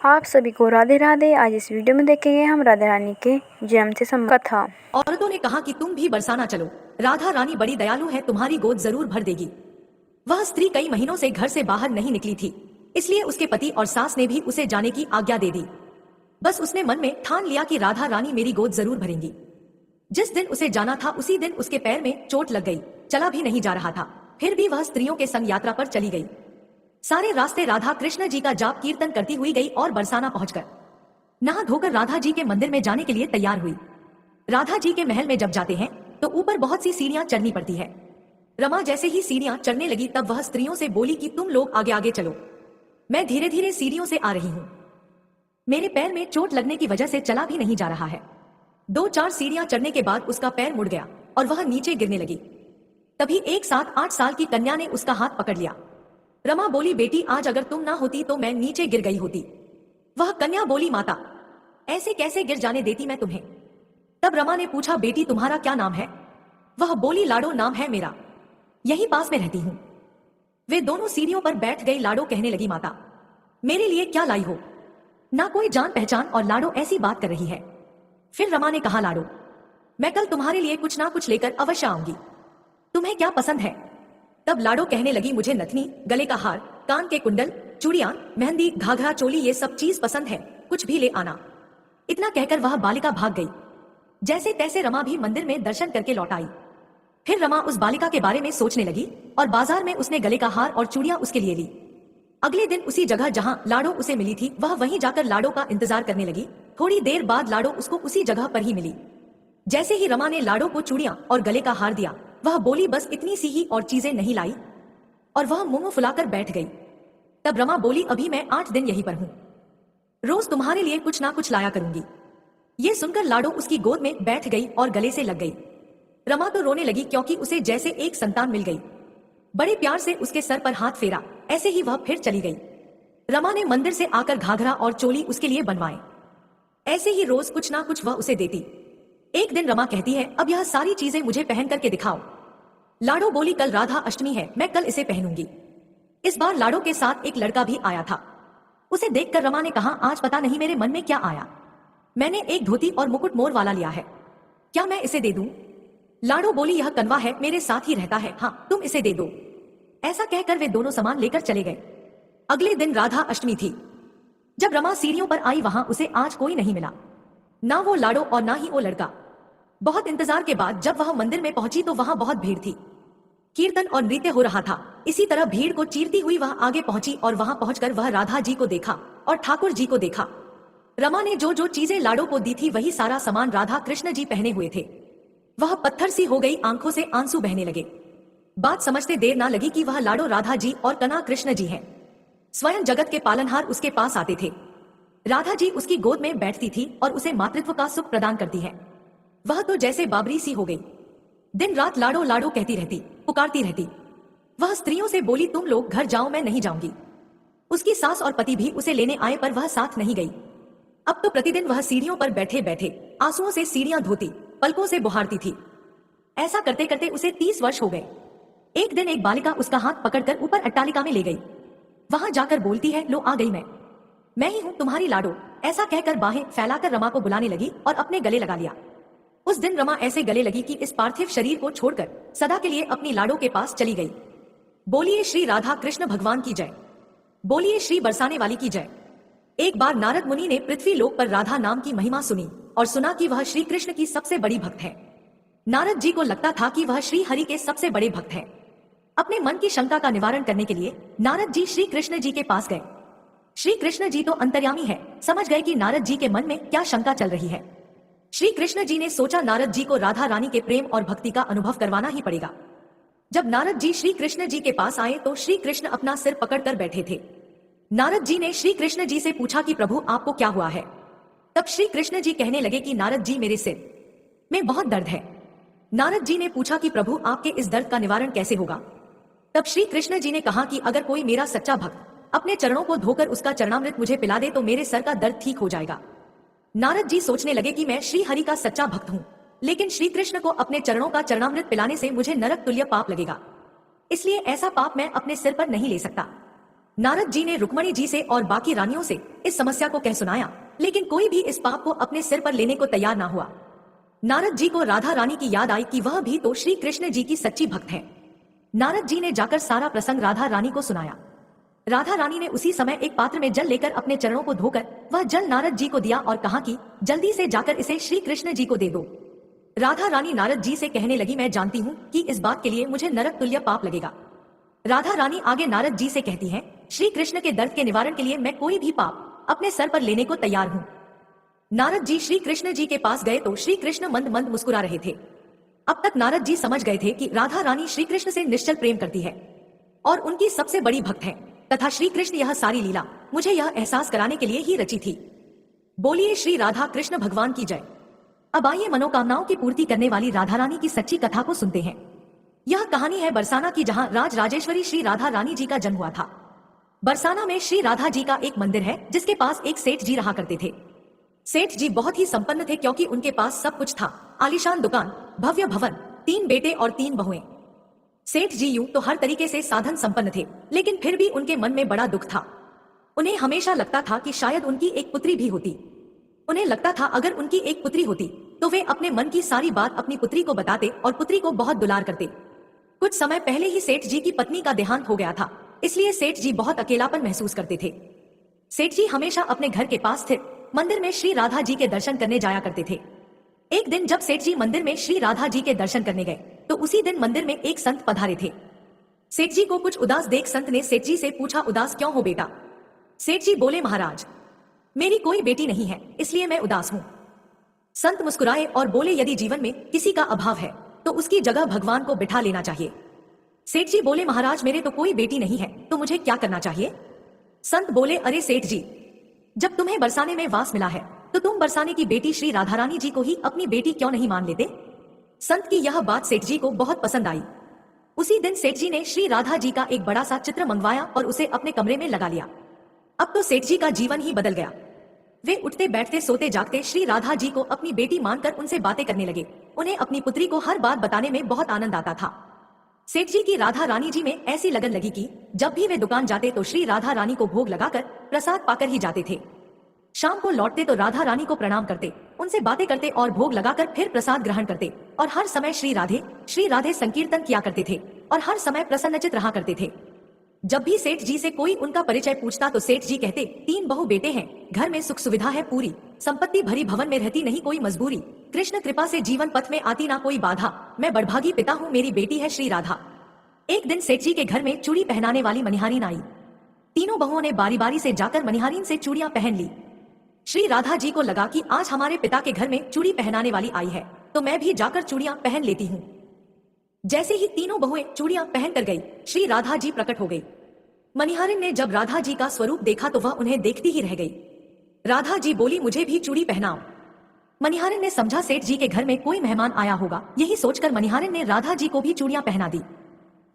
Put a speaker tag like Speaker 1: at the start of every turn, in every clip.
Speaker 1: आप सभी को राधे राधे। आज इस वीडियो में देखेंगे हम राधा रानी के जन्म से संबंधित कथा।
Speaker 2: औरतों ने कहा कि तुम भी बरसाना चलो, राधा रानी बड़ी दयालु है, तुम्हारी गोद जरूर भर देगी। वह स्त्री कई महीनों से घर से बाहर नहीं निकली थी, इसलिए उसके पति और सास ने भी उसे जाने की आज्ञा दे दी। बस उसने मन में ठान लिया कि राधा रानी मेरी गोद जरूर भरेंगी। जिस दिन उसे जाना था उसी दिन उसके पैर में चोट लग गई, चला भी नहीं जा रहा था। फिर भी वह स्त्रियों के संग यात्रा पर चली गई। सारे रास्ते राधा कृष्ण जी का जाप कीर्तन करती हुई गई और बरसाना पहुंचकर नहा धोकर राधा जी के मंदिर में जाने के लिए तैयार हुई। राधा जी के महल में जब जाते हैं तो ऊपर बहुत सी सीढ़ियां चढ़नी पड़ती है। रमा जैसे ही सीढ़ियां चढ़ने लगी तब वह स्त्रियों से बोली कि तुम लोग आगे आगे चलो, मैं धीरे धीरे सीढ़ियों से आ रही हूं। मेरे पैर में चोट लगने की वजह से चला भी नहीं जा रहा है। 2-4 सीढ़ियां चढ़ने के बाद उसका पैर मुड़ गया और वह नीचे गिरने लगी। तभी एक 7-8 साल की कन्या ने उसका हाथ पकड़ लिया। रमा बोली, बेटी आज अगर तुम ना होती तो मैं नीचे गिर गई होती। वह कन्या बोली, माता ऐसे कैसे गिर जाने देती मैं तुम्हें। तब रमा ने पूछा, बेटी तुम्हारा क्या नाम है। वह बोली, लाडो नाम है मेरा, यही पास में रहती हूं। वे दोनों सीढ़ियों पर बैठ गई। लाडो कहने लगी, माता मेरे लिए क्या लाई हो, ना कोई जान पहचान और लाडो ऐसी बात कर रही है। फिर रमा ने कहा, लाडो मैं कल तुम्हारे लिए कुछ ना कुछ लेकर अवश्य आऊंगी, तुम्हें क्या पसंद है। तब लाडो कहने लगी, मुझे नथनी, गले का हार, कान के कुंडल, चूड़ियां, मेहंदी, घाघरा, चोली ये सब चीज पसंद है, कुछ भी ले आना। इतना कहकर वह बालिका भाग गई। जैसे तैसे रमा भी मंदिर में दर्शन करके लौट आई। फिर रमा उस बालिका के बारे में सोचने लगी और बाजार में उसने गले का हार और चूड़ियां उसके लिए ली। अगले दिन उसी जगह जहां लाडो उसे मिली थी वह वहीं जाकर लाडो का इंतजार करने लगी। थोड़ी देर बाद लाडो उसको उसी जगह पर ही मिली। जैसे ही रमा ने लाडो को चूड़ियां और गले का हार दिया वह बोली, बस इतनी सी ही और चीजें नहीं लाई, और वह मुंह फुलाकर बैठ गई। तब रमा बोली, अभी मैं 8 दिन यहीं पर हूं, रोज तुम्हारे लिए कुछ ना कुछ लाया करूंगी। ये सुनकर लाडो उसकी गोद में बैठ गई और गले से लग गई। रमा तो रोने लगी क्योंकि उसे जैसे एक संतान मिल गई। बड़े प्यार से उसके सर पर हाथ फेरा, ऐसे ही वह फिर चली गई। रमा ने मंदिर से आकर घाघरा और चोली उसके लिए बनवाए। ऐसे ही रोज कुछ ना कुछ वह उसे देती। एक दिन रमा कहती है, अब यह सारी चीजें मुझे पहन करके दिखाओ। लाडो बोली, कल राधा अष्टमी है, मैं कल इसे पहनूंगी। इस बार लाडो के साथ एक लड़का भी आया था। उसे देखकर रमा ने कहा, आज पता नहीं मेरे मन में क्या आया, मैंने एक धोती और मुकुट मोर वाला लिया है, क्या मैं इसे दे दूं। लाडो बोली, यह कनवा है, मेरे साथ ही रहता है, हाँ तुम इसे दे दो। ऐसा कहकर वे दोनों सामान लेकर चले गए। अगले दिन राधा अष्टमी थी। जब रमा सीढ़ियों पर आई वहां उसे आज कोई नहीं मिला, ना वो लाडो और ना ही वो लड़का। बहुत इंतजार के बाद जब वह मंदिर में पहुंची तो वहां बहुत भीड़ थी। कीर्तन और नृत्य हो रहा था। इसी तरह भीड़ को चीरती हुई वह आगे पहुंची और वहां पहुंचकर वह राधा जी को देखा और ठाकुर जी को देखा। रमा ने जो जो चीजें लाडो को दी थी वही सारा सामान राधा कृष्ण जी पहने हुए थे। वह पत्थर सी हो गई, आंखों से आंसू बहने लगे। बात समझते देर ना लगी कि वह लाडो राधा जी और कन्हा कृष्ण जी हैं। स्वयं जगत के पालनहार उसके पास आते थे। राधा जी उसकी गोद में बैठती थी और उसे मातृत्व का सुख प्रदान करती है। वह तो जैसे बाबरी सी हो गई, दिन रात लाडो लाडो कहती रहती, पुकारती रहती। वह स्त्रियों से बोली, तुम लोग घर जाओ, मैं नहीं जाऊंगी। उसकी सास और पति भी उसे लेने आए पर वह साथ नहीं गई। अब तो प्रतिदिन वह सीढ़ियों पर बैठे बैठे आंसुओं से सीढ़ियां धोती, पलकों से बुहारती थी। ऐसा करते करते उसे 30 वर्ष हो गए। एक दिन एक बालिका उसका हाथ पकड़कर ऊपर अट्टालिका में ले गई। वहां जाकर बोलती है, लो आ गई मैं ही हूं तुम्हारी लाडो। ऐसा कहकर बाहें फैलाकर रमा को बुलाने लगी और अपने गले लगा लिया। उस दिन रमा ऐसे गले लगी कि इस पार्थिव शरीर को छोड़कर सदा के लिए अपनी लाडो के पास चली गई। बोलिए श्री राधा कृष्ण भगवान की जय, बोलिए श्री बरसाने वाली की जय। एक बार नारद मुनि ने पृथ्वी लोक पर राधा नाम की महिमा सुनी और सुना कि वह श्री कृष्ण की सबसे बड़ी भक्त है। नारद जी को लगता था कि वह श्री हरि के सबसे बड़े भक्त है। अपने मन की शंका का निवारण करने के लिए नारद जी श्री कृष्ण जी के पास गए। श्री कृष्ण जी तो अंतर्यामी है, समझ गए कि नारद जी के मन में क्या शंका चल रही है। श्री कृष्ण जी ने सोचा, नारद जी को राधा रानी के प्रेम और भक्ति का अनुभव करवाना ही पड़ेगा। जब नारद जी श्री कृष्ण जी के पास आए तो श्री कृष्ण अपना सिर पकड़कर बैठे थे। नारद जी ने श्री कृष्ण जी से पूछा कि प्रभु आपको क्या हुआ है। तब श्री कृष्ण जी कहने लगे कि नारद जी मेरे सिर में बहुत दर्द है। नारद जी ने पूछा कि प्रभु आपके इस दर्द का निवारण कैसे होगा। तब श्री कृष्ण जी ने कहा कि अगर कोई मेरा सच्चा भक्त अपने चरणों को धोकर उसका चरणामृत मुझे पिला दे तो मेरे सर का दर्द ठीक हो जाएगा। नारद जी सोचने लगे कि मैं श्री हरि का सच्चा भक्त हूं, लेकिन श्री कृष्ण को अपने चरणों का चरणामृत पिलाने से मुझे नरक तुल्य पाप लगेगा, इसलिए ऐसा पाप मैं अपने सिर पर नहीं ले सकता। नारद जी ने रुक्मणी जी से और बाकी रानियों से इस समस्या को कह सुनाया, लेकिन कोई भी इस पाप को अपने सिर पर लेने को तैयार ना हुआ। नारद जी को राधा रानी की याद आई कि वह भी तो श्री कृष्ण जी की सच्ची भक्त हैं। नारद जी ने जाकर सारा प्रसंग राधा रानी को सुनाया। राधा रानी ने उसी समय एक पात्र में जल लेकर अपने चरणों को धोकर वह जल नारद जी को दिया और कहा कि जल्दी से जाकर इसे श्री कृष्ण जी को दे दो। राधा रानी नारद जी से कहने लगी, मैं जानती हूँ कि इस बात के लिए मुझे नरक तुल्य पाप लगेगा। राधा रानी आगे नारद जी से कहती हैं, श्री कृष्ण के दर्द के निवारण के लिए मैं कोई भी पाप अपने सर पर लेने को तैयार हूँ। नारद जी श्री कृष्ण जी के पास गए तो श्री कृष्ण मंद मंद मुस्कुरा रहे थे। अब तक नारद जी समझ गए थे कि राधा रानी श्री कृष्ण से निश्चल प्रेम करती है और उनकी सबसे बड़ी भक्त है, तथा श्री कृष्ण यह सारी लीला मुझे यह एहसास कराने के लिए ही रची थी। बोलिए श्री राधा कृष्ण भगवान की जय। अब आइए मनोकामनाओं की पूर्ति करने वाली राधा रानी की सच्ची कथा को सुनते हैं। यह कहानी है बरसाना की, जहां राज राजेश्वरी श्री राधा रानी जी का जन्म हुआ था। बरसाना में श्री राधा जी का एक मंदिर है, जिसके पास एक सेठ जी रहा करते थे। सेठ जी बहुत ही संपन्न थे, क्योंकि उनके पास सब कुछ था, आलीशान दुकान, भव्य भवन, 3 बेटे और 3 बहुएं। सेठ जी यूं तो हर तरीके से साधन संपन्न थे, लेकिन फिर भी उनके मन में बड़ा दुख था। उन्हें हमेशा लगता था कि शायद उनकी एक पुत्री भी होती। उन्हें लगता था अगर उनकी एक पुत्री होती तो वे अपने मन की सारी बात अपनी पुत्री को बताते और पुत्री को बहुत दुलार करते। कुछ समय पहले ही सेठ जी की पत्नी का देहांत हो गया था, इसलिए सेठ जी बहुत अकेलापन महसूस करते थे। सेठ जी हमेशा अपने घर के पास स्थित मंदिर में श्री राधा जी के दर्शन करने जाया करते थे। एक दिन जब सेठ जी मंदिर में श्री राधा जी के दर्शन करने गए तो उसी दिन मंदिर में एक संत पधारे थे। सेठ जी को कुछ उदास देख संत ने सेठ जी से पूछा, उदास क्यों हो बेटा? सेठ जी बोले, महाराज मेरी कोई बेटी नहीं है, इसलिए मैं उदास हूं। संत मुस्कुराए और बोले, यदि जीवन में किसी का अभाव है तो उसकी जगह भगवान को बिठा लेना चाहिए। सेठ जी बोले, महाराज मेरे तो कोई बेटी नहीं है, तो मुझे क्या करना चाहिए? संत बोले, अरे सेठ जी, जब तुम्हें बरसाने में वास मिला है तो तुम बरसाने की बेटी श्री राधा रानी जी को ही अपनी बेटी क्यों नहीं मान लेते? संत की यह बात सेठ जी को बहुत पसंद आई। उसी दिन सेठ जी ने श्री राधा जी का एक बड़ा सा चित्र मंगवाया और उसे अपने कमरे में लगा लिया। अब तो सेठ जी का जीवन ही बदल गया। वे उठते बैठते सोते जागते श्री राधा जी को अपनी बेटी मानकर उनसे बातें करने लगे। उन्हें अपनी पुत्री को हर बात बताने में बहुत आनंद आता था। सेठ जी की राधा रानी जी में ऐसी लगन लगी कि जब भी वे दुकान जाते तो श्री राधा रानी को भोग लगाकर प्रसाद पाकर ही जाते थे। शाम को लौटते तो राधा रानी को प्रणाम करते, उनसे बातें करते और भोग लगाकर फिर प्रसाद ग्रहण करते और हर समय श्री राधे संकीर्तन किया करते थे और हर समय प्रसन्नचित रहा करते थे। जब भी सेठ जी से कोई उनका परिचय पूछता तो सेठ जी कहते, 3 बहु बेटे हैं, घर में सुख सुविधा है पूरी, संपत्ति भरी भवन में रहती नहीं कोई मजबूरी, कृष्ण कृपा से जीवन पथ में आती ना कोई बाधा, मैं बड़भागी पिता हूँ, मेरी बेटी है श्री राधा। एक दिन सेठ जी के घर में चूड़ी पहनाने वाली मनिहारिन आई। तीनों बहुओं ने बारी बारी से जाकर मनिहारिन से चूड़ियां पहन ली। श्री राधा जी को लगा कि आज हमारे पिता के घर में चूड़ी पहनाने वाली आई है तो मैं भी जाकर चूड़ियां पहन लेती हूँ। जैसे ही तीनों बहुएं चूड़ियां पहन कर गई, श्री राधा जी प्रकट हो गई। मनिहारिन ने जब राधा जी का स्वरूप देखा तो वह उन्हें देखती ही रह गई। राधा जी बोली, मुझे भी चूड़ी पहनाओ। मनिहारिन ने समझा सेठ जी के घर में कोई मेहमान आया होगा, यही सोचकर मनिहारिन ने राधा जी को भी चूड़ियां पहना दी।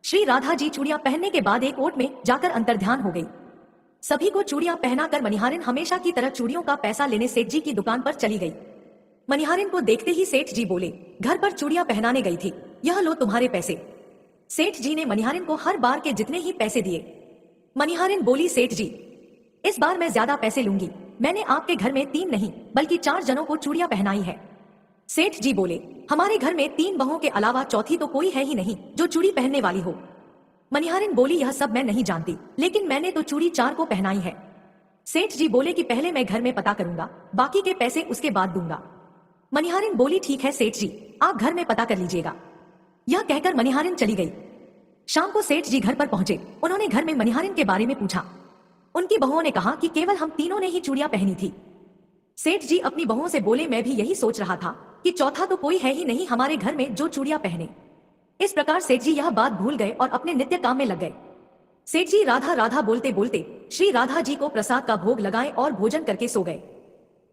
Speaker 2: श्री राधा जी चूड़ियां पहनने के बाद एक ओट में जाकर अंतर्ध्यान हो गई। सभी को चूड़ियां पहनाकर मनिहारिन हमेशा की तरह चूड़ियों का पैसा लेने सेठ जी की दुकान पर चली गई। मनिहारिन को देखते ही सेठ जी बोले, घर पर चूड़ियां पहनाने गई थी, यह लो तुम्हारे पैसे। सेठ जी ने मनिहारिन को हर बार के जितने ही पैसे दिए। मनिहारिन बोली, सेठ जी इस बार मैं ज्यादा पैसे लूंगी, मैंने आपके घर में 3 नहीं बल्कि 4 जनों को चूड़ियां पहनाई है। सेठ जी बोले, हमारे घर में 3 बहुओं के अलावा चौथी तो कोई है ही नहीं जो चूड़ी पहनने वाली हो। मनिहारिन बोली, यह सब मैं नहीं जानती, लेकिन मैंने तो चूड़ी 4 को पहनाई है। सेठ जी बोले कि पहले मैं घर में पता करूंगा, बाकी के पैसे उसके बाद दूंगा। मनिहारिन बोली, ठीक है सेठ जी, आप घर में पता कर लीजिएगा। यह कहकर मनिहारिन चली गई। शाम को सेठ जी घर पर पहुंचे। उन्होंने घर में मनिहारिन के बारे में पूछा। उनकी बहुओं ने कहा कि केवल हम तीनों ने ही चूड़ियां पहनी थी। सेठ जी अपनी बहुओं से बोले, मैं भी यही सोच रहा था कि चौथा तो कोई है ही नहीं हमारे घर में जो चूड़ियां पहने। इस प्रकार सेठ जी यह बात भूल गए और अपने नित्य काम में लग गए। सेठ जी राधा राधा बोलते बोलते श्री राधा जी को प्रसाद का भोग लगाए और भोजन करके सो गए।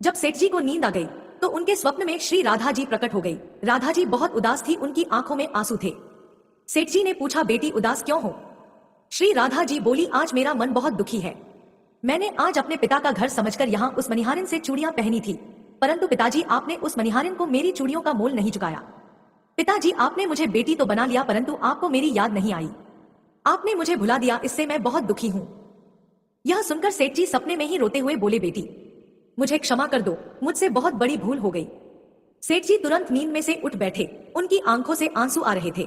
Speaker 2: जब सेठ जी को नींद आ गई तो उनके स्वप्न में श्री राधा जी प्रकट हो गई। राधा जी बहुत उदास थी, उनकी आंखों में आंसू थे। सेठ जी ने पूछा, बेटी उदास क्यों हो? श्री राधा जी बोली, आज मेरा मन बहुत दुखी है। मैंने आज अपने पिता का घर समझकर यहाँ उस मनिहारिन से चूड़ियां पहनी थी, परंतु पिताजी आपने उस मनिहारिन को मेरी चूड़ियों का मोल नहीं चुकाया। पिताजी आपने मुझे बेटी तो बना लिया, परंतु आपको मेरी याद नहीं आई। आपने मुझे भुला दिया, इससे मैं बहुत दुखी हूँ। यह सुनकर सेठ जी सपने में ही रोते हुए बोले, बेटी मुझे क्षमा कर दो, मुझसे बहुत बड़ी भूल हो गई। सेठ जी तुरंत नींद में से उठ बैठे, उनकी आंखों से आंसू आ रहे थे।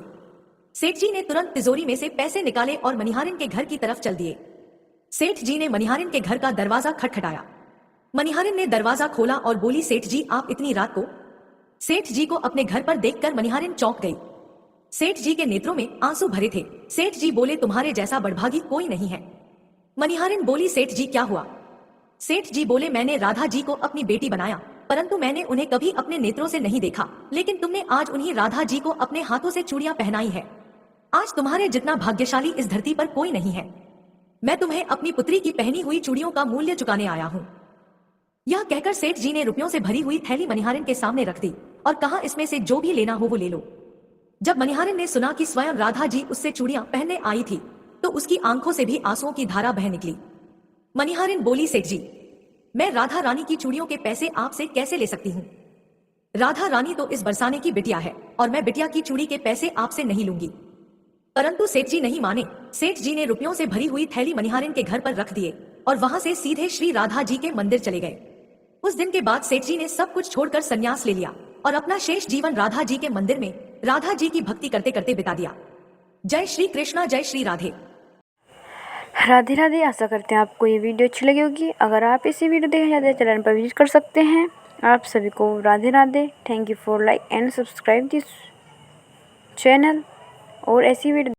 Speaker 2: सेठ जी ने तुरंत तिजोरी में से पैसे निकाले और मनिहारिन के घर की तरफ चल दिए। सेठ जी ने मनिहारिन के घर का दरवाजा खटखटाया। मनिहारिन ने दरवाजा खोला और बोली, सेठ जी आप इतनी रात को? सेठ जी को अपने घर पर देखकर मनिहारिन चौंक गई। सेठ जी के नेत्रों में आंसू भरे थे। सेठ जी बोले, तुम्हारे जैसा बड़भागी कोई नहीं है। मनिहारिन बोली, सेठ जी क्या हुआ? सेठ जी बोले, मैंने राधा जी को अपनी बेटी बनाया, परंतु मैंने उन्हें कभी अपने नेत्रों से नहीं देखा, लेकिन तुमने आज उन्हीं राधा जी को अपने हाथों से चूड़ियां पहनाई है। आज तुम्हारे जितना भाग्यशाली इस धरती पर कोई नहीं है। मैं तुम्हें अपनी पुत्री की पहनी हुई चूड़ियों का मूल्य चुकाने आया हूँ। यह कहकर सेठ जी ने रुपयों से भरी हुई थैली मनिहारिन के सामने रख दी और कहा, इसमें से जो भी लेना हो वो ले लो। जब मनिहारिन ने सुना कि स्वयं राधा जी उससे चूड़ियां पहनने आई थी, तो उसकी आंखों से भी आंसुओं की धारा बह निकली। मनिहारिन बोली, सेठ जी मैं राधा रानी की चूड़ियों के पैसे आपसे कैसे ले सकती हूँ? राधा रानी तो इस बरसाने की बिटिया है और मैं बिटिया की चूड़ी के पैसे आपसे नहीं लूंगी। परंतु सेठ जी नहीं माने। सेठ जी ने रुपयों से भरी हुई थैली मनिहारिन के घर पर रख दिए और वहां से सीधे श्री राधा जी के मंदिर चले गए। उस दिन के बाद सेठ जी ने सब कुछ छोड़कर संन्यास ले लिया और अपना शेष जीवन राधा जी के मंदिर में राधा जी की भक्ति करते करते बिता दिया। जय श्री कृष्णा, जय श्री राधे।
Speaker 1: राधे राधे। आशा करते हैं आपको ये वीडियो अच्छी लगी होगी। अगर आप इसी वीडियो देखना चाहते हैं चैनल पर विजिट कर सकते हैं। आप सभी को Radhe Radhe. Thank you for like and subscribe this channel और ऐसी वीडियो